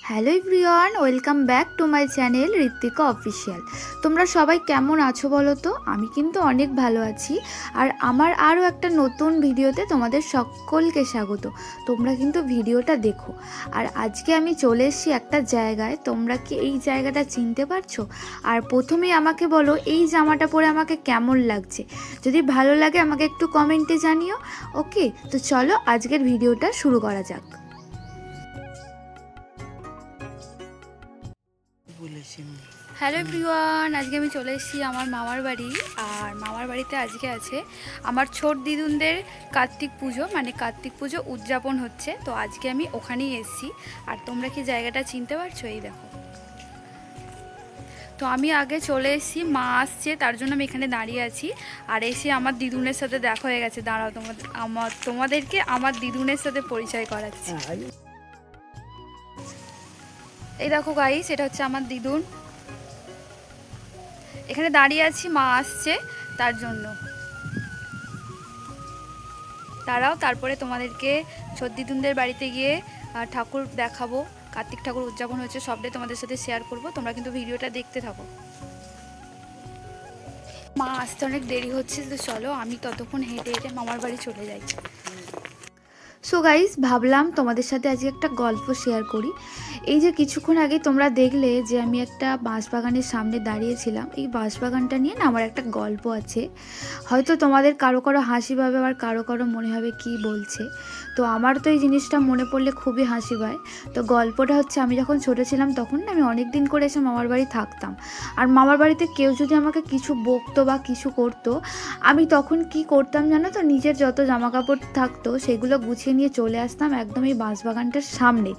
Hello everyone, welcome back to my channel Ritwika official. তোমরা সবাই কেমন আছো বলো তো? আমি কিন্তু অনেক ভালো আছি। আর আমার আরও একটা নতুন ভিডিওতে তোমাদের সকলকে স্বাগত। তোমরা কিন্তু ভিডিওটা দেখো। আর আজকে আমি চলে এসেছি একটা জায়গায়। তোমরা কি এই জায়গাটা চিনতে পারছো? আর প্রথমেই আমাকে বলো এই জামাটা পরে আমাকে কেমন লাগছে। যদি ভালো লাগে আমাকে একটু কমেন্টে জানিও। ওকে, তো চলো আজকের ভিডিওটা শুরু করা যাক। হ্যালো এভরিওয়ান, আজকে আমি চলে এসেছি আমার মামার বাড়ি। আর মামার বাড়িতে আজকে আছে আমার ছোট দিদুনদের কার্তিক পুজো, মানে কার্তিক পুজো উদযাপন হচ্ছে। তো আজকে আমি ওখানেই এসেছি। আর তোমরা কি জায়গাটা চিনতে পারছো? এই দেখো। তো আমি আগে চলে এসেছি, মা আসছে তার জন্য আমি এখানে দাঁড়িয়ে আছি। আর এসে আমার দিদুনের সাথে দেখা হয়ে গেছে। দাঁড়াও তোমাদেরকে আমার দিদুনের সাথে পরিচয় করাচ্ছি। এই দেখো গাইস, এটা হচ্ছে আমার দিদুন। এখানে দাঁড়িয়ে আছি, মা আসছে তার জন্য। তারাও তারপরে তোমাদেরকে ছোট দিদুনদের বাড়িতে গিয়ে ঠাকুর দেখাবো। কার্তিক ঠাকুর উদযাপন হচ্ছে, সবটাই তোমাদের সাথে শেয়ার করব। তোমরা কিন্তু ভিডিওটা দেখতে থাকো। মা আসতে অনেক দেরি হচ্ছে, তো চলো আমি ততক্ষণ হেঁটে হেঁটে মামার বাড়ি চলে যাই। সো গাইস, ভাবলাম তোমাদের সাথে আজকে একটা গল্প শেয়ার করি। এই যে কিছুক্ষণ আগে তোমরা দেখলে যে আমি একটা বাঁশবাগানের সামনে দাঁড়িয়েছিলাম, এই বাঁশবাগানটা নিয়ে না আমার একটা গল্প আছে। হয়তো তোমাদের কারো কারো হাসি পাবে, আবার কারো কারো মনে হবে কি বলছে। তো আমার তো এই জিনিসটা মনে পড়লে খুবই হাসি পায়। তো গল্পটা হচ্ছে, আমি যখন ছোটো ছিলাম তখন না আমি অনেক দিন করে এসে মামার বাড়ি থাকতাম। আর মামার বাড়িতে কেউ যদি আমাকে কিছু বকতো বা কিছু করতো, আমি তখন কি করতাম জানো তো? নিজের যত জামাকাপড় থাকতো সেগুলো গুছিয়ে নিয়ে চলে আসতাম একদম এই বাঁশবাগানটার সামনে।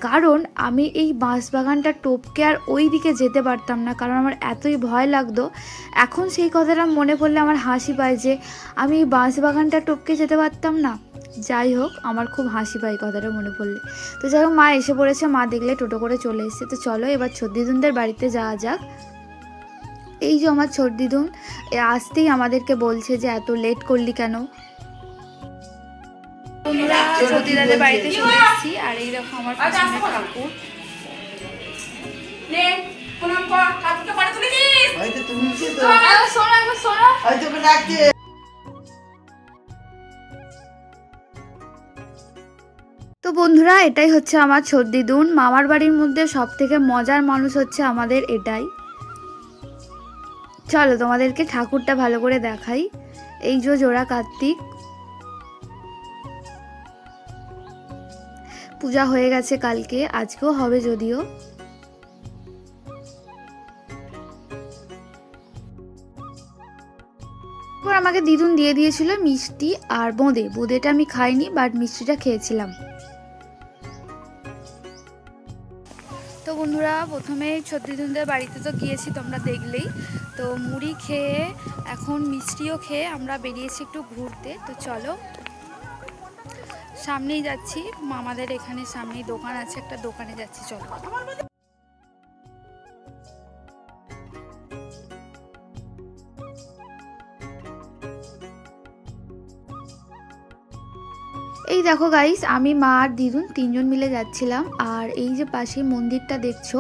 কারণ আমি এই বাঁশবাগানটা টপকে আর ওই দিকে যেতে পারতাম না, কারণ আমার এতই ভয় লাগতো। এখন সেই কথাটা মনে পড়লে আমার হাসি পায় যে আমি এই বাঁশবাগানটা টপকে যেতে পারতাম না। যাই হোক, আমার খুব হাসি পায় কথাটা মনে পড়লে। তো যাই হোক, মা এসে পড়েছে, মা দেখলে টোটো করে চলে এসেছে। তো চলো এবার ছোট দিদুনদের বাড়িতে যাওয়া যাক। এই যে আমার ছোট দিদুন আসতেই আমাদেরকে বলছে যে এত লেট করলি কেন। বন্ধুরা, ছোট দিদাদের বাড়িতে চলে এসেছি। আর এই দেখো আমার পিছনে ঠাকুর। তো বন্ধুরা, এটাই হচ্ছে আমার ছোট দিদুন। মামার বাড়ির মধ্যে সব থেকে মজার মানুষ হচ্ছে আমাদের এটাই। চলো তোমাদেরকে ঠাকুরটা ভালো করে দেখাই। এই যে জোড়া কার্তিক, পূজা হয়ে গেছে কালকে, আজকেও হবে যদিও। আমাকে দিদুন দিয়ে দিয়েছিল মিষ্টি আর বোঁদেটা আমি খাইনি, বাট মিষ্টিটা খেয়েছিলাম। তো বন্ধুরা, প্রথমে ছোট দিদুনদের বাড়িতে তো গিয়েছি, তোমরা দেখলেই। তো মুড়ি খেয়ে এখন মিষ্টিও খেয়ে আমরা বেরিয়েছি একটু ঘুরতে। তো চলো সামনেই যাচ্ছি, মামাদের এখানে সামনেই দোকান আছে, একটা দোকানে যাচ্ছি। চলো। এই দেখো গাইস, আমি মা আর দিদুন তিনজন মিলে যাচ্ছিলাম। আর এই যে পাশে মন্দিরটা দেখছো,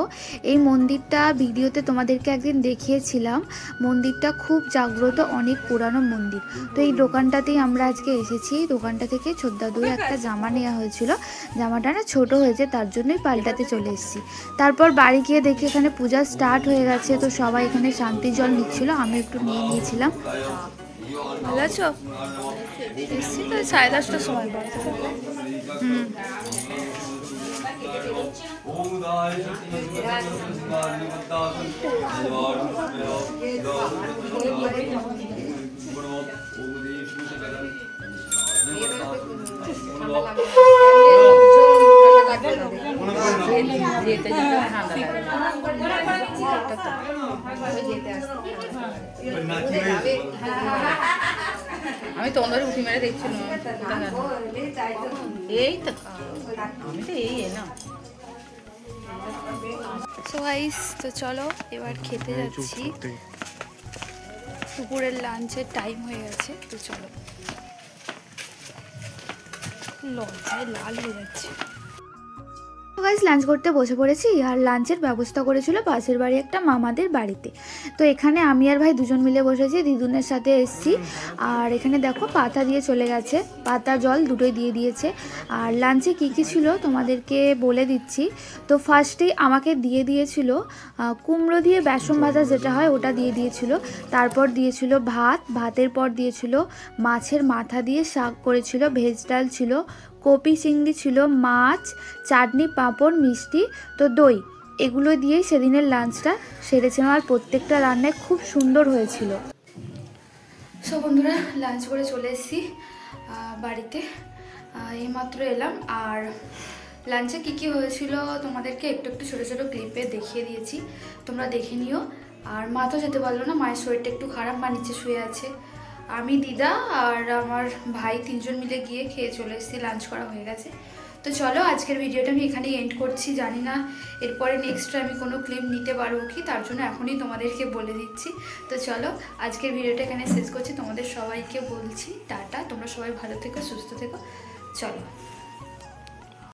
এই মন্দিরটা ভিডিওতে তোমাদেরকে একদিন দেখিয়েছিলাম। মন্দিরটা খুব জাগ্রত, অনেক পুরানো মন্দির। তো এই দোকানটাতেই আমরা আজকে এসেছি। এই দোকানটা থেকে ছোট দাদুর একটা জামা নেওয়া হয়েছিল, জামাটা না ছোট হয়েছে, তার জন্যই পাল্টাতে চলে এসেছি। তারপর বাড়ি গিয়ে দেখি এখানে পূজা স্টার্ট হয়ে গেছে। তো সবাই এখানে শান্তি জল নিচ্ছিল, আমি একটু নিয়ে নিয়েছিলাম। ভালো আছো? এসছি তো 10:30টার সময় পর। আমি তোমাদের উঠি মেরে দেখছিলাম। এই তো আমি তো এই না। সো গাইস, তো চলো এবার খেতে যাচ্ছি। দুপুরের লাঞ্চের টাইম হয়ে গেছে। তো চলো, লজ্জায় লাল হয়ে যাচ্ছে। গাইস লাঞ্চ করতে বসে পড়েছি, আর লাঞ্চের ব্যবস্থা করেছিল পাশের বাড়ি একটা মামাদের বাড়িতে। তো এখানে আমি আর ভাই দুজন মিলে বসেছি, দিদুনের সাথে এসছি। আর এখানে দেখো পাতা দিয়ে চলে গেছে, পাতা জল দুটোই দিয়ে দিয়েছে। আর লাঞ্চে কী কী ছিল তোমাদেরকে বলে দিচ্ছি। তো ফার্স্টেই আমাকে দিয়ে দিয়েছিল কুমড়ো দিয়ে বেসন ভাজা যেটা হয় ওটা দিয়ে দিয়েছিল। তারপর দিয়েছিল ভাতের পর দিয়েছিল মাছের মাথা দিয়ে শাক করেছিল, ভেজ ডাল ছিল, কপি চিংড়ি ছিল, মাছ, চাটনি, পাঁপড়, মিষ্টি, তো দই। এগুলো দিয়েই সেদিনের লাঞ্চটা সেরেছিলাম, আর প্রত্যেকটা রান্নায় খুব সুন্দর হয়েছিল। সব বন্ধুরা লাঞ্চ করে চলে এসেছি বাড়িতে, এইমাত্র এলাম। আর লাঞ্চে কী কী হয়েছিল তোমাদেরকে একটু একটু ছোটো ছোটো ক্লিপে দেখিয়ে দিয়েছি, তোমরা দেখে নিও। আর মা তো যেতে পারলো না, মায়ের শরীরটা একটু খারাপ, মা নিচে শুয়ে আছে। আমি, দিদা আর আমার ভাই তিনজন মিলে গিয়ে খেয়ে চলে এসেছি, লাঞ্চ করা হয়ে গেছে। তো চলো আজকের ভিডিওটা আমি এখানেই এন্ড করছি। জানি না এরপরে নেক্সট আমি কোনো ক্লিপ নিতে পারবো কি, তার জন্য এখনই তোমাদেরকে বলে দিচ্ছি। তো চলো আজকের ভিডিওটা এখানে শেষ করছি, তোমাদের সবাইকে বলছি টাটা, তোমরা সবাই ভালো থেকো, সুস্থ থেকো, চলো।